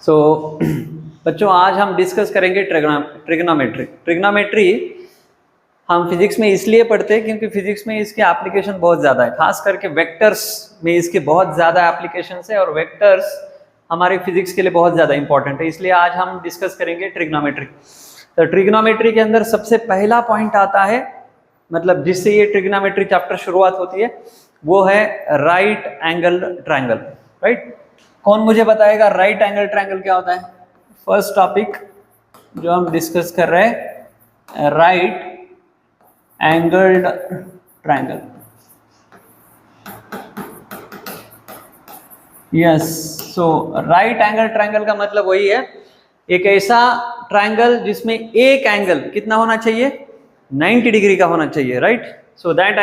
सो बच्चों आज हम डिस्कस करेंगे ट्रिग्नोमेट्री। ट्रिग्नोमेट्री हम फिजिक्स में इसलिए पढ़ते हैं क्योंकि फिजिक्स में इसके एप्लीकेशन बहुत ज़्यादा है, खास करके वेक्टर्स में इसके बहुत ज़्यादा एप्लीकेशन है और वेक्टर्स हमारे फिजिक्स के लिए बहुत ज़्यादा इंपॉर्टेंट है। इसलिए आज हम डिस्कस करेंगे ट्रिग्नोमेट्री। तो ट्रिग्नोमेट्री के अंदर सबसे पहला पॉइंट आता है, मतलब जिससे ये ट्रिग्नोमेट्री चैप्टर शुरुआत होती है, वो है राइट एंगल ट्रायंगल। राइट, कौन मुझे बताएगा राइट एंगल ट्रायंगल क्या होता है? फर्स्ट टॉपिक जो हम डिस्कस कर रहे हैं, राइट एंगल्ड ट्रायंगल। यस, सो राइट एंगल ट्रायंगल का मतलब वही है, एक ऐसा ट्रायंगल जिसमें एक एंगल कितना होना चाहिए? 90 डिग्री का होना चाहिए। Right, so that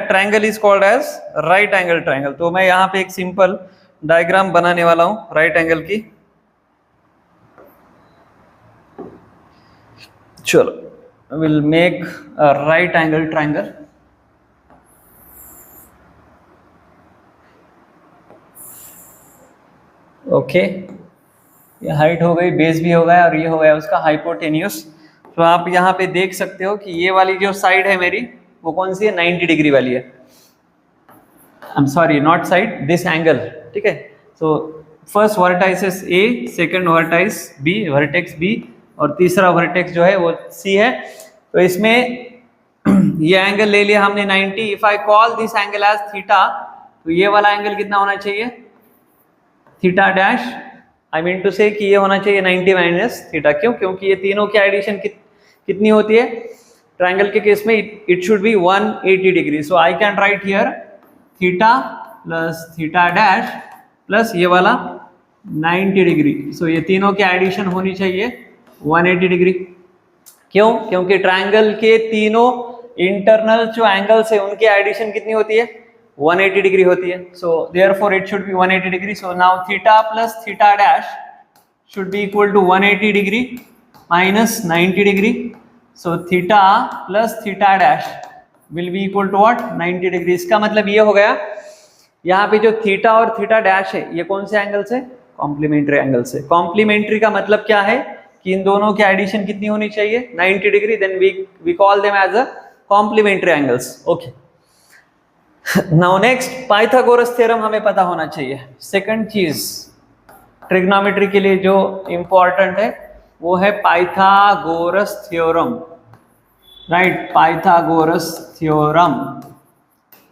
triangle is called as right angle triangle. तो मैं यहाँ पे एक सिंपल डायग्राम बनाने वाला हूं राइट एंगल की। चलो, will make a right angle triangle. Okay, ये हाइट हो गई, बेस भी हो गया और ये हो गया उसका हाइपोटेन्यूस। तो आप यहाँ पे देख सकते हो कि ये वाली जो साइड है मेरी, वो कौन सी है? 90 डिग्री वाली है। I am sorry, not side, this angle. ठीक है, so first vertices A, second vertex B, vertex B, और तीसरा वर्टेक्स जो है वो सी है। तो इसमें ये एंगल ले लिया हमने 90। If I call this angle as theta, तो ये वाला एंगल कितना होना चाहिए? Theta dash. I mean to say कि ये होना चाहिए 90 माइनस थीटा। क्यों? क्योंकि ये तीनों की एडिशन कितनी होती है ट्रायंगल के केस में? It should be 180 degree. So I can write here theta plus theta dash plus ये वाला 90 डिग्री। सो ये तीनों की एडिशन होनी चाहिए 180 डिग्री। क्यों? क्योंकि ट्रायंगल के तीनों इंटरनल जो एंगल्स है उनकी एडिशन कितनी होती है? 180 डिग्री होती है। So therefore it should be 180 degree. So now theta plus theta dash should be equal to 180 degree minus 90 degree. So theta plus theta dash will be equal to what? 90 degree. इसका मतलब ये हो गया, यहाँ पे जो थीटा और theta dash है ये कौन से एंगल से? कॉम्प्लीमेंट्री एंगल से। कॉम्प्लीमेंट्री का मतलब क्या है कि इन दोनों की एडिशन कितनी होनी चाहिए? 90 degree. Then we call them as a complementary angles. Okay, now next Pythagoras theorem हमें पता होना चाहिए। सेकंड चीज ट्रिग्नोमेट्री के लिए जो इंपॉर्टेंट है वो है Pythagoras theorem. Right, Pythagoras theorem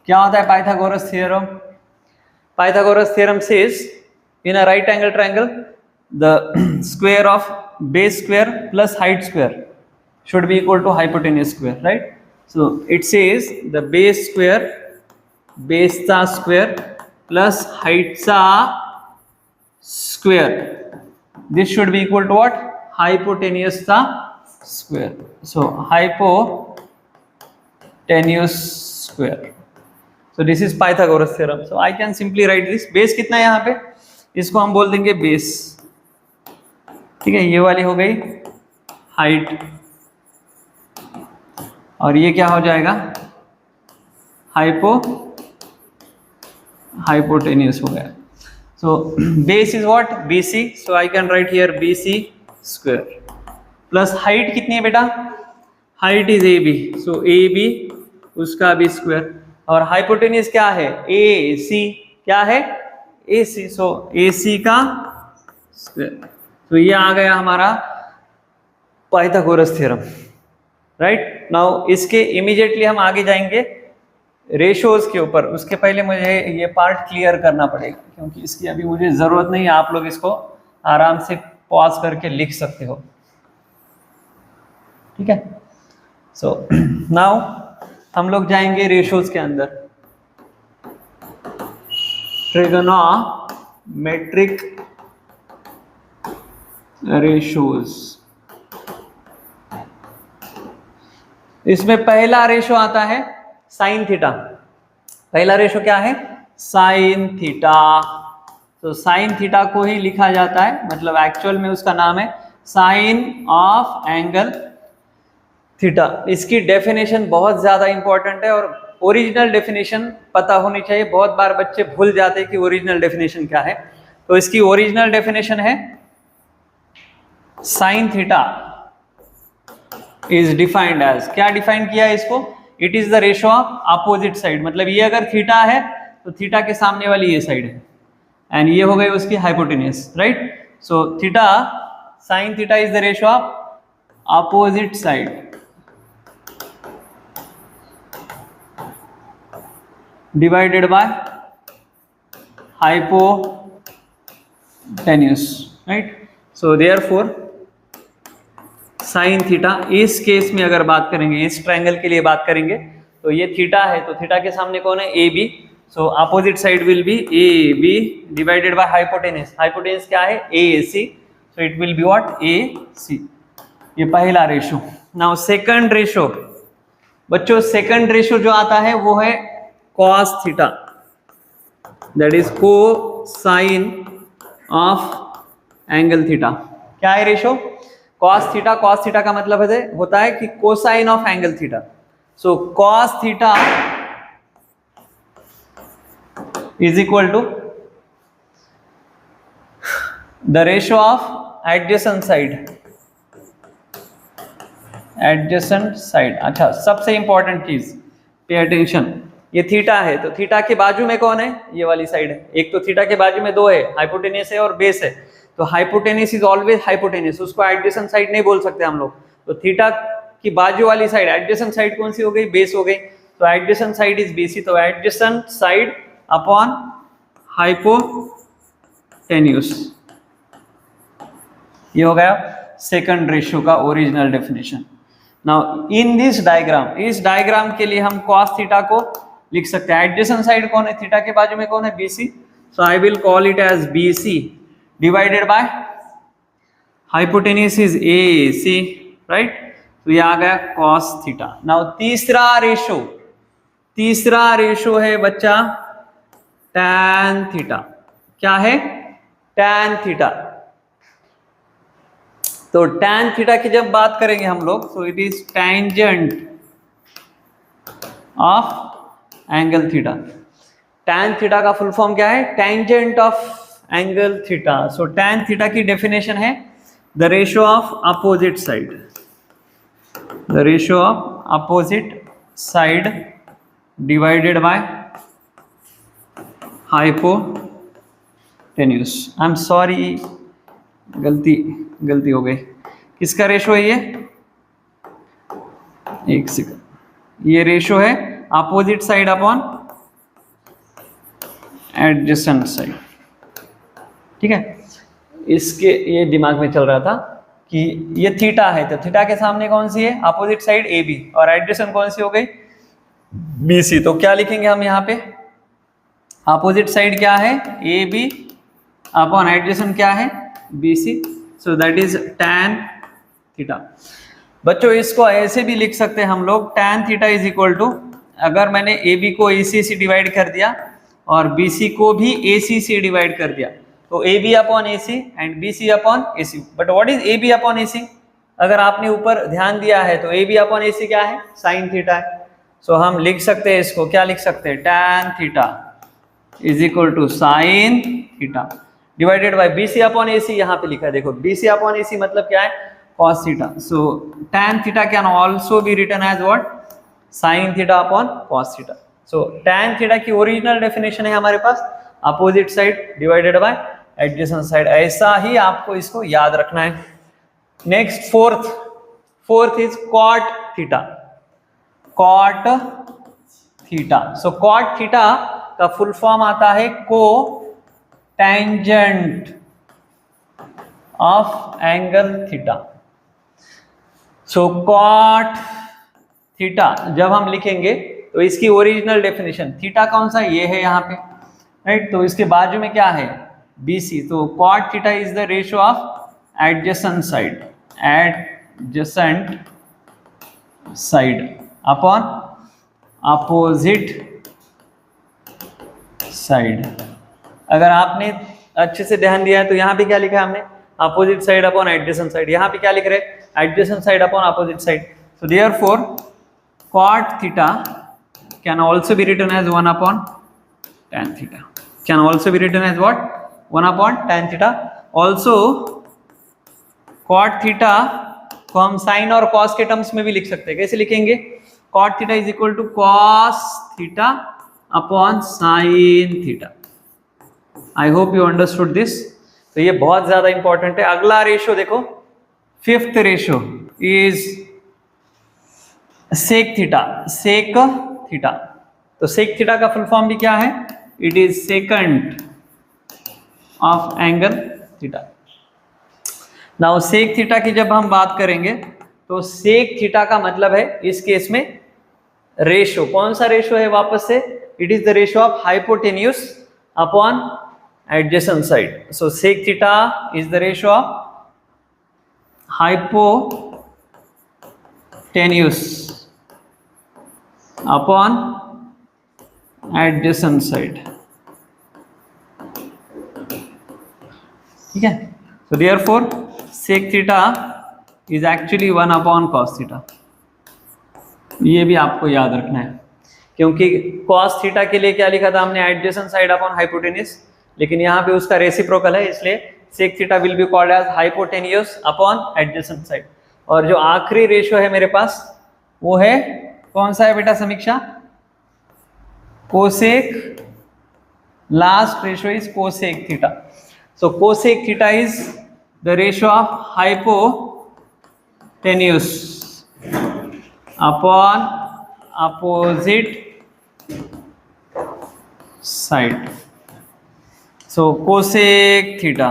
क्या होता है? Pythagoras theorem, Pythagoras theorem says in a right angle triangle the square of base square plus height square should be equal to hypotenuse square. Right, so it says the base square, base चा square plus height चा square, this should be equal to what? Hypotenuse चा square. So hypotenuse square. So this is Pythagoras theorem. So I can simply write this. Base कितना है यहाँ पे? इसको हम बोल देंगे बेस। ठीक है, ये वाली हो गई हाइट और ये क्या हो जाएगा? हाइपोटेन्यूस हो गया। So base is what? BC. So I can write here BC square plus height कितनी है बेटा? Height is AB. So AB उसका भी स्क्वायर और हाइपोटेन्यूस क्या है? AC. क्या है? AC. सो AC का स्क्वायर। तो ये आ गया हमारा पाइथागोरस थ्योरम। राइट, नाउ इसके इमीडिएटली हम आगे जाएंगे रेशोज के ऊपर। उसके पहले मुझे ये पार्ट क्लियर करना पड़ेगा क्योंकि इसकी अभी मुझे जरूरत नहीं है। आप लोग इसको आराम से पॉज करके लिख सकते हो। ठीक है, सो नाउ हम लोग जाएंगे रेशोज के अंदर। Trigonometric ratios. इसमें पहला रेशो आता है साइन थीटा। पहला रेशो क्या है? Sine theta. तो साइन थीटा को ही लिखा जाता है, मतलब एक्चुअल में उसका नाम है साइन ऑफ एंगल थीटा। इसकी डेफिनेशन बहुत ज़्यादा इंपॉर्टेंट है और ओरिजिनल डेफिनेशन पता होनी चाहिए। बहुत बार बच्चे भूल जाते हैं कि ओरिजिनल डेफिनेशन क्या है। तो इसकी ओरिजिनल डेफिनेशन है sine theta is defined as, क्या डिफाइन किया है इसको, it is the ratio of opposite side, मतलब ये अगर थीटा है तो थीटा के सामने वाली ये साइड है एंड ये हो गई उसकी hypotenuse, right. So theta, sine theta is the ratio of opposite side divided by hypotenuse, right. So therefore sine theta, इस केस में अगर बात करेंगे, इस ट्रायंगल के लिए बात करेंगे तो ये थीटा है, तो थीटा के सामने कौन है, A B, so opposite side will be A B divided by hypotenuse, hypotenuse क्या है A C, so it will be what A C, ये पहला रेशो। नाउ सेकंड रेशो, बच्चों सेकंड रेशो जो आता है वो है cos theta, that is cosine of angle theta. क्या है ratio, cos theta, cos theta का मतलब होता है कि cosine of angle theta, so cos theta is equal to the ratio of adjacent side, adjacent side. अच्छा, सबसे इंपॉर्टेंट चीज, पे अटेंशन, ये थीटा है तो थीटा के बाजू में कौन है, ये वाली साइड है, एक तो थीटा के बाजू में दो है, हाइपोटेन्यूस है और बेस है, तो हाइपोटेन्यूस इज ऑलवेज हाइपोटेन्यूस, उसको एडजेसेंट साइड नहीं बोल सकते हम लोग, तो थीटा की बाजू वाली साइड, एडजेसेंट साइड कौन सी हो गई, बेस हो गई, तो एडजेसेंट साइड इज बीसी, तो एडजेसेंट साइड अपॉन हाइपोटेन्यूस, ये हो गया सेकंड रेशियो का original definition. Now in this diagram, इस डायग्राम के लिए हम cos थीटा को लिख सकते हैं, एडजेसेंट साइड कौन है, थीटा के बाजू में कौन है, BC, so I will call it as BC divided by hypotenuse is AC, right, तो ये आ गया cos थीटा। नाउ तीसरा रेशो है बच्चा tan थीटा, क्या है, tan थीटा, तो tan थीटा की जब बात करेंगे हम लोग, so it is tangent of angle theta, tan theta का फुल फॉर्म क्या है, tangent of angle theta, so tan theta की डेफिनेशन है the ratio of opposite side, the ratio of opposite side divided by hypotenuse. I am sorry, गलती हो गई, किसका ratio है ये, एक सेकंड, ये रेशो है opposite side upon adjacent side, ठीक है। इसके ये दिमाग में चल रहा था कि ये थीटा है तो थीटा के सामने कौन सी है, अपोजिट साइड ए बी, और एडजेसेंट कौन सी हो गई, बी सी, तो क्या लिखेंगे हम यहाँ पे, अपोजिट साइड क्या है, ए बी अपॉन एडजेसेंट क्या है, B C, so that is tan theta. बच्चों इसको ऐसे भी लिख सकते हैं हम लोग, tan theta is equal to, अगर मैंने ए बी को AC से डिवाइड कर दिया और BC को भी AC से डिवाइड कर दिया, तो AB upon AC and BC upon AC, but what is AB upon AC, अगर आपने ऊपर ध्यान दिया है तो AB अपॉन AC क्या है, साइन थीटा है, सो हम लिख सकते हैं इसको, क्या लिख सकते हैं, tan theta is equal to sine theta divided by BC upon AC, यहाँ पे लिखा है देखो, BC अपॉन AC मतलब क्या है, cos theta, so tan theta can also be written as what, sin theta upon cos theta. So tan theta की original definition है हमारे पास opposite side divided by adjacent side, ऐसा ही आपको इसको याद रखना है। Next fourth is cot theta, cot theta, so cot theta का फुल फॉर्म आता है cotangent of angle theta, so cot theta जब हम लिखेंगे तो इसकी ओरिजिनल डेफिनेशन, थीटा कौन सा, ये है यहाँ पे, राइट, तो इसके बाजू में क्या है, BC, तो cot theta is the ratio of adjacent side upon opposite side. अगर आपने अच्छे से ध्यान दिया है तो यहाँ पे क्या लिखा है हमने, opposite side upon adjacent side, यहाँ पे क्या लिख रहे हैं, adjacent side upon opposite side, so therefore cot theta can also be written as 1 upon tan theta, can also be written as what, 1/tan theta. Also cot theta को हम sign और cos के टर्म्स में भी लिख सकते हैं। कैसे लिखेंगे? cot theta is equal to cos theta upon sine theta. I hope you understood this. तो ये बहुत ज्यादा इंपॉर्टेंट है। अगला रेशो देखो, fifth ratio is sec theta. Sec theta, तो सेक थीटा का फुल फॉर्म भी क्या है? It is secant of angle theta. Now sec theta की जब हम बात करेंगे तो सेक थीटा का मतलब है इस केस में रेशो। कौन सा रेशो है? वापस से, it is the ratio of hypotenuse upon adjacent side. So sec theta is the ratio of hypotenuse upon adjacent side. ठीक है? So therefore sec theta is actually 1/cos theta. ये भी आपको याद रखना है, क्योंकि cos थीटा के लिए क्या लिखा था हमने? adjacent side upon hypotenuse, लेकिन यहाँ पे उसका रेसिप्रोकल है, इसलिए sec theta will be called as hypotenuse upon adjacent side. और जो आखिरी रेशियो है मेरे पास वो है, कौन सा है बेटा Samiksha? Cosec. Last ratio is cosec theta. So cosec theta is the ratio of hypotenuse upon opposite side. So cosec theta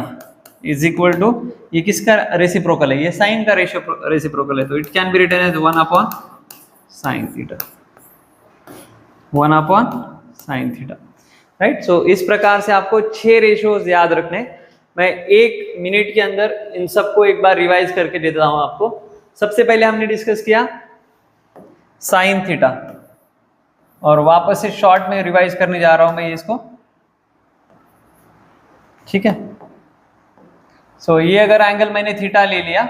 is equal to, ये किसका रेसिप्रोकल है? ये साइन का रेसिप्रोकल है, तो it can be written as 1/sin theta. 1/sin theta, right. So इस प्रकार से आपको 6 रेशियोज याद रखने। मैं 1 मिनट के अंदर इन सबको एक बार रिवाइज करके देता हूं आपको। सबसे पहले हमने डिस्कस किया साइन थीटा, और वापस से शॉर्ट में रिवाइज करने जा रहा हूं मैं इसको, ठीक है। सो ये अगर एंगल मैंने थीटा ले लिया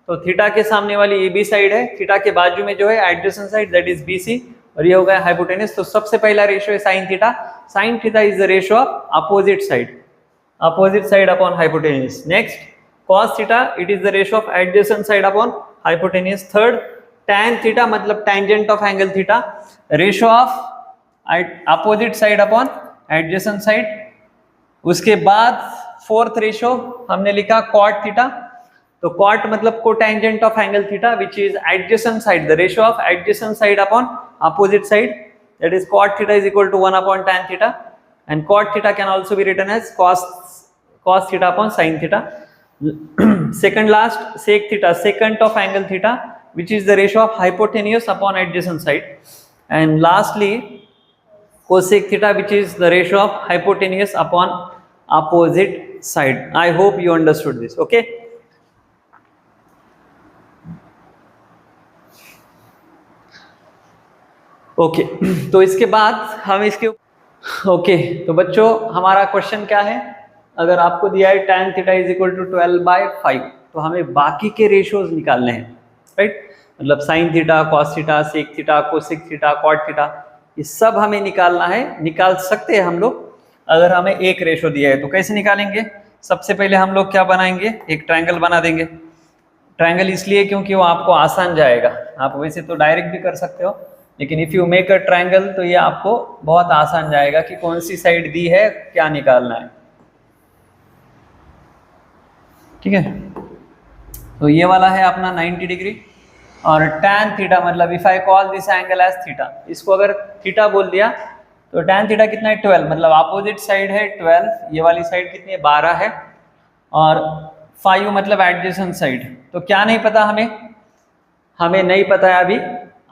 तो थीटा के सामने वाली ए बी साइड है, थीटा के बाजू में जो है adjacent side that is BC, और ये हो गया हाइपोटेन्यूज। तो सबसे पहला रेशियो है sine theta. Sine theta is the ratio of opposite side upon hypotenuse. Next cos theta, it is the ratio of adjacent side upon hypotenuse. Third tan theta मतलब tangent of angle theta, ratio of opposite side upon adjacent side. उसके बाद fourth ratio हमने लिखा cot theta, तो cot मतलब cotangent of angle theta which is adjacent side, the ratio of adjacent side upon opposite side, that is cot theta is equal to 1/tan theta, and cot theta can also be written as cos theta upon sin theta. Second last sec theta, secant of angle theta which is the ratio of hypotenuse upon adjacent side, and lastly cosec theta which is the ratio of hypotenuse upon opposite side. I hope you understood this. Okay, okay तो इसके बाद हम इसके तो बच्चों हमारा question क्या है? अगर आपको दिया है tan theta is equal to 12/5, तो हमें बाकी के रेशियोज निकालने हैं, राइट। मतलब sine theta, cos theta, sec theta, cosec theta, cot theta, ये सब हमें निकालना है। निकाल सकते हैं हम लोग अगर हमें एक रेशो दिया है। तो कैसे निकालेंगे? सबसे पहले हम लोग क्या बनाएंगे? एक ट्रायंगल बना देंगे। ट्रायंगल इसलिए क्योंकि वो आपको आसान जाएगा। आप वैसे तो डायरेक्ट भी कर सकते हो, लेकिन if you make a triangle तो ये आपको बहुत आसान जाएगा कि कौन सी साइड दी है, क्या निकालना है, ठीक है। तो ये वाला है अपना 90 डिग्री, और tan थीटा मतलब if I call this angle as theta, इसको अगर थीटा बोल दिया तो tan थीटा कितना है? 12, मतलब अपोजिट साइड है 12, ये वाली साइड कितनी है? 12 है, और 5 मतलब एडजेसेंट साइड। तो क्या नहीं पता हमें नहीं पता है अभी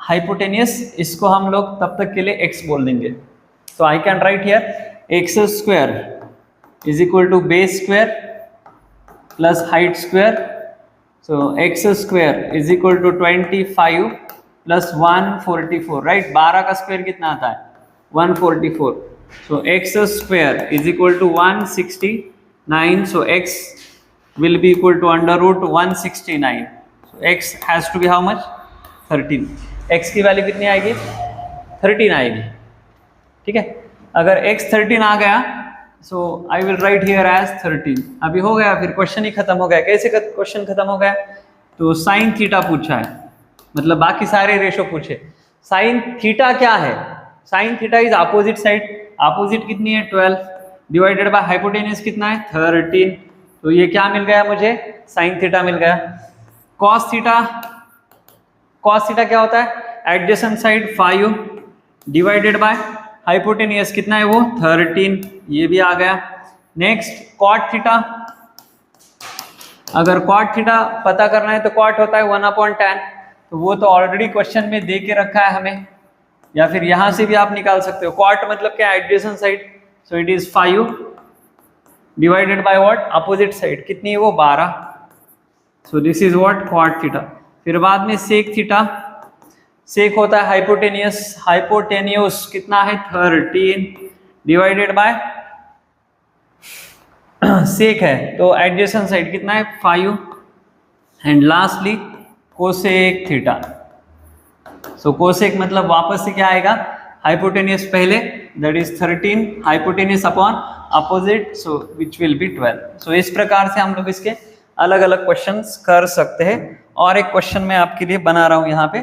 हाइपोटेन्यूस, इसको हम लोग तब तक के लिए x बोल देंगे। तो I can write here x square is equal to base square plus height square. So x square is equal to 25 plus 144, right? 12 का स्क्वायर कितना आता है? 144. So x square is equal to 169. So x will be equal to under root 169. So x has to be how much? 13. x की value कितनी आएगी? 13 आएगी, ठीक है। अगर x 13 आ गया so I will write here as 13। अभी हो गया, फिर क्वेश्चन ही खत्म हो गया। कैसे क्वेश्चन खत्म हो गया? तो साइन थीटा पूछा है, मतलब बाकी सारे रेशो पूछे। साइन थीटा क्या है? Sine theta is opposite side. Opposite कितनी है? 12 डिवाइडेड बाय हाइपोटेन्यूज कितना है? 13। तो ये क्या मिल गया मुझे? साइन थीटा मिल गया। कॉस थीटा, कॉस थीटा क्या होता है? Adjacent side 5 divided by hypotenuse कितना है वो? 13। ये भी आ गया। नेक्स्ट कॉट थीटा, अगर कॉट थीटा पता करना है तो कॉट होता है 1/tan, तो वो तो ऑलरेडी क्वेश्चन में दे के रखा है हमें, या फिर यहां से भी आप निकाल सकते हो। कॉट मतलब क्या? Adjacent side, so it is 5 divided by what? Opposite side कितनी है वो? 12। So this is what? Cot theta. फिर बाद में सेक थीटा, सेक होता है हाइपोटेनियस, हाइपोटेन्यूस कितना है? 13 डिवाइडेड बाय सेक है तो एडजेसेंट साइड कितना है? 5। And lastly cosec theta. So cosec मतलब वापस से क्या आएगा? हाइपोटेनियस पहले, that is 13 hypotenuse upon opposite, so which will B 12। सो इस प्रकार से हम लोग इसके अलग अलग क्वेश्चंस कर सकते हैं। और एक क्वेश्चन मैं आपके लिए बना रहा हूं यहाँ पे,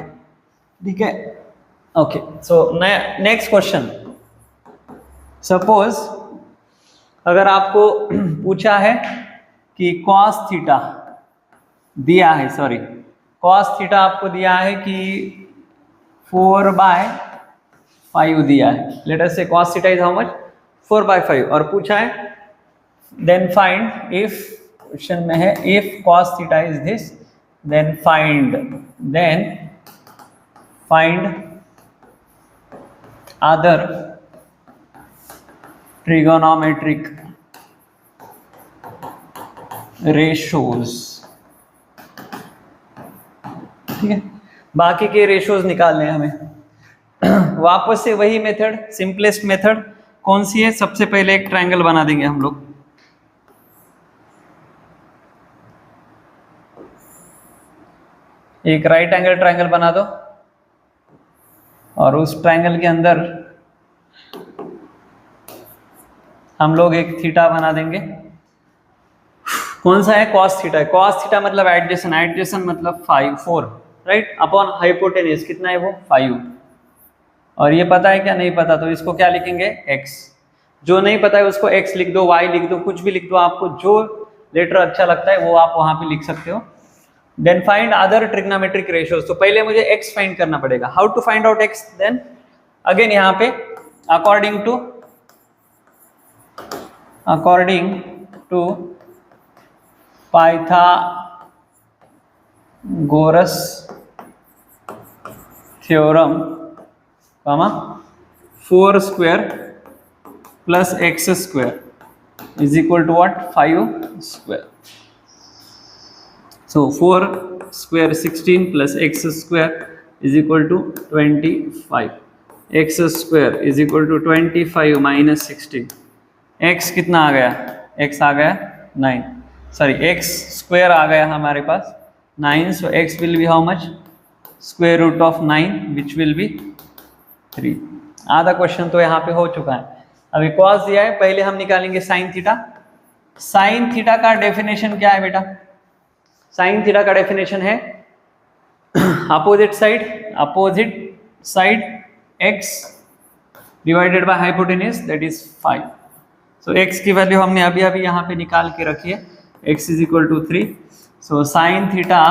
ठीक है? Okay, so next question. Suppose अगर आपको पूछा है कि cos थीटा दिया है, सॉरी cos थीटा आपको दिया है कि 4/5 दिया है। लेट अस से cos theta is how much? 4/5। और पूछा है देन फाइंड इफ, क्वेश्चन में है if cos theta is this, then find other trigonometric ratios. ठीक है, बाकी के रेशोज निकालने हैं हमें। वापस से वही मेथड, सिंपलेस्ट मेथड कौन सी है? सबसे पहले एक ट्रायंगल बना देंगे हम लोग। एक राइट एंगल ट्रायंगल बना दो और उस ट्रायंगल के अंदर हम लोग एक थीटा बना देंगे। कौन सा है? cos थीटा है। cos थीटा मतलब एडजेसेंट, एडजेसेंट मतलब 4 राइट, अपॉन हाइपोटेन्यूज कितना है वो? 5। और ये पता है क्या? नहीं पता, तो इसको क्या लिखेंगे? x। जो नहीं पता है उसको x लिख दो, y लिख दो, कुछ भी लिख दो, आपको जो लेटर अच्छा लगता है वो आप वहां पे लिख सकते हो। Then find other trigonometric ratios. तो पहले मुझे x फाइंड करना पड़ेगा। How to find out x? Then again यहाँ पे according to Pythagoras theorem, 4 square plus x square is equal to what? 5 square. So 4 square 16 plus x square is equal to 25। x square is equal to 25 minus 16। x कितना आ गया? x आ गया 9, sorry x square आ गया हमारे पास 9। So x will be how much? Square root of 9 which will be 3। आधा question तो यहाँ पे हो चुका है। अभी cos दिया है, पहले हम निकालेंगे साइन थीटा। साइन थीटा का डेफिनेशन क्या है बेटा? साइन थीटा का डेफिनेशन है opposite side x divided by hypotenuse, that is 5। So x की वैल्यू हमने अभी अभी यहाँ पे निकाल के रखी है, x is equal to 3। So sine theta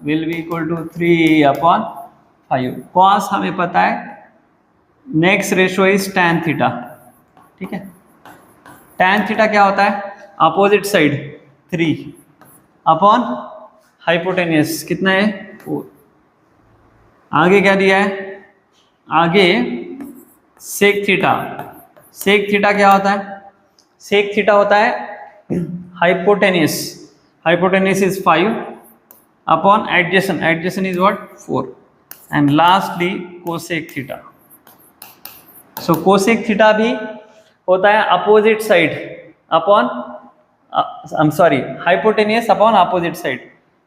will be equal to 3/5। cos हमें पता है, next ratio is tan theta. ठीक है, tan थीटा क्या होता है? अपोजिट साइड 3 अपॉन हाइपोटेन्यूज कितना है? 4। आगे क्या दिया है? आगे सेक थीटा। सेक थीटा क्या होता है? सेक थीटा होता है hypotenuse is 5 upon adjacent is what? 4। And lastly cosec theta. So cosec theta भी होता है opposite side upon, I am sorry, hypotenuse upon opposite side.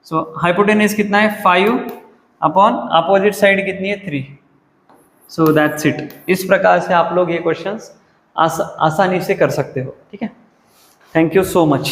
So hypotenuse कितना है? 5 अपॉन अपोजिट साइड कितनी है? 3। So that's it. इस प्रकार से आप लोग ये क्वेश्चंस आसानी से कर सकते हो। ठीक है, थैंक यू सो मच।